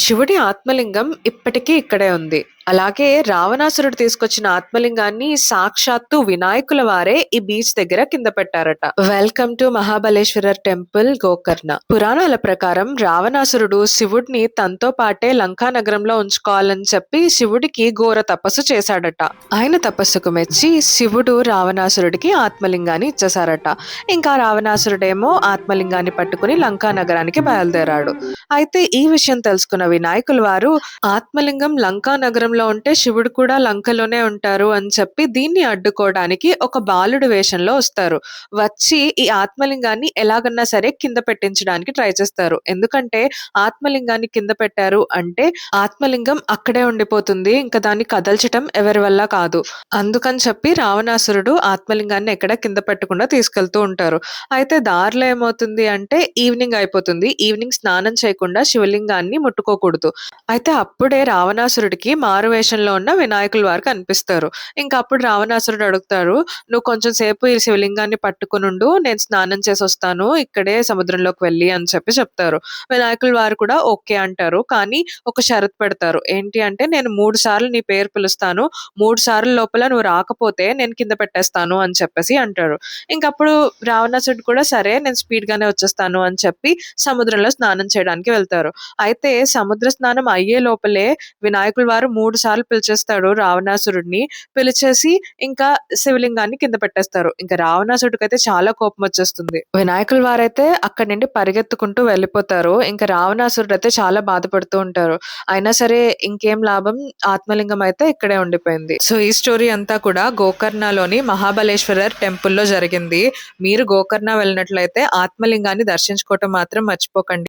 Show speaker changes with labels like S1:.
S1: శివుడి ఆత్మలింగం ఇప్పటికీ ఇక్కడే ఉంది. అలాగే రావణాసురుడు తీసుకొచ్చిన ఆత్మలింగాన్ని సాక్షాత్తు వినాయకుల వారే ఈ బీచ్ దగ్గర కింద పెట్టారట. Welcome to Mahabaleshwar temple Gokarna. పురాణాల ప్రకారం రావణాసురుడు శివుడిని తనతో పాటే లంకా నగరంలో ఉంచుకోవాలని చెప్పి శివుడికి ఘోర తపస్సు చేశాడట. ఆయన తపస్సుకు మెచ్చి శివుడు రావణాసురుడికి ఆత్మలింగాన్ని ఇచ్చేశారట. ఇంకా రావణాసురుడేమో ఆత్మలింగాన్ని పట్టుకుని లంకా నగరానికి బయలుదేరాడు. అయితే ఈ విషయం తెలుసుకున్న వినాయకుల వారు ఆత్మలింగం లంకా నగరంలో ఉంటే శివుడు కూడా లంకలోనే ఉంటారు అని చెప్పి దీన్ని అడ్డుకోవడానికి ఒక బాలుడి వేషంలో వస్తారు. వచ్చి ఈ ఆత్మలింగాన్ని ఎలాగన్నా సరే కింద పెట్టించడానికి ట్రై చేస్తారు. ఎందుకంటే ఆత్మలింగాన్ని కింద పెట్టారు అంటే ఆత్మలింగం అక్కడే ఉండిపోతుంది. ఇంకా దాన్ని కదల్చటం ఎవరి వల్ల కాదు. అందుకని చెప్పి రావణాసురుడు ఆత్మలింగాన్ని ఎక్కడ కింద పెట్టకుండా తీసుకెళ్తూ ఉంటారు. అయితే దారిలో ఏమవుతుంది అంటే ఈవినింగ్ అయిపోతుంది. ఈవినింగ్ స్నానం చేయకుండా శివలింగాన్ని ముట్టుకోకూడదు. అయితే అప్పుడే రావణాసురుడికి మారువేషంలో ఉన్న వినాయకుల వారు కనిపిస్తారు. ఇంకా అప్పుడు రావణాసురుడు అడుగుతారు, "నువ్వు కొంచెం సేపు ఈ శివలింగాన్ని పట్టుకొనుండు. నేను స్నానం చేసొస్తాను ఇక్కడే సముద్రంలోకి వెళ్ళి" అని చెప్పి చెప్తారు. వినాయకుల వారు కూడా ఓకే అంటారు. కానీ ఒక షరతు పెడతారు. ఏంటి అంటే, "నేను 3 సార్లు నీ పేరు పిలుస్తాను. 3 సార్ల లోపల నువ్వు రాకపోతే నేను కింద పెట్టేస్తాను" అని చెప్పేసి అంటారు. ఇంకప్పుడు రావణాసురుడు కూడా సరే నేను స్పీడ్‌గానే వచ్చేస్తాను అని చెప్పి సముద్రంలో స్నానం చేయడానికి వెళ్తారు. అయితే సముద్ర స్నానం అయ్యే లోపలే వినాయకుల వారు 3 సార్లు పిలిచేస్తాడు రావణాసురుడిని. పిలిచేసి ఇంకా శివలింగాన్ని కింద పెట్టేస్తారు. ఇంకా రావణాసురుడికైతే చాలా కోపమొచ్చేస్తుంది. వినాయకుల వారైతే అక్కడి నుండి పరిగెత్తుకుంటూ వెళ్ళిపోతారు. ఇంకా రావణాసురుడైతే చాలా బాధపడుతూ ఉంటారు. అయినా సరే ఇంకేం లాభం, ఆత్మలింగం అయితే ఇక్కడే ఉండిపోయింది. సో ఈ స్టోరీ అంతా కూడా గోకర్ణలోని మహాబలేశ్వరర్ టెంపుల్‌లో జరిగింది. మీరు గోకర్ణ వెళ్ళినట్లయితే ఆత్మలింగాన్ని దర్శించుకోవటం మాత్రం మర్చిపోకండి.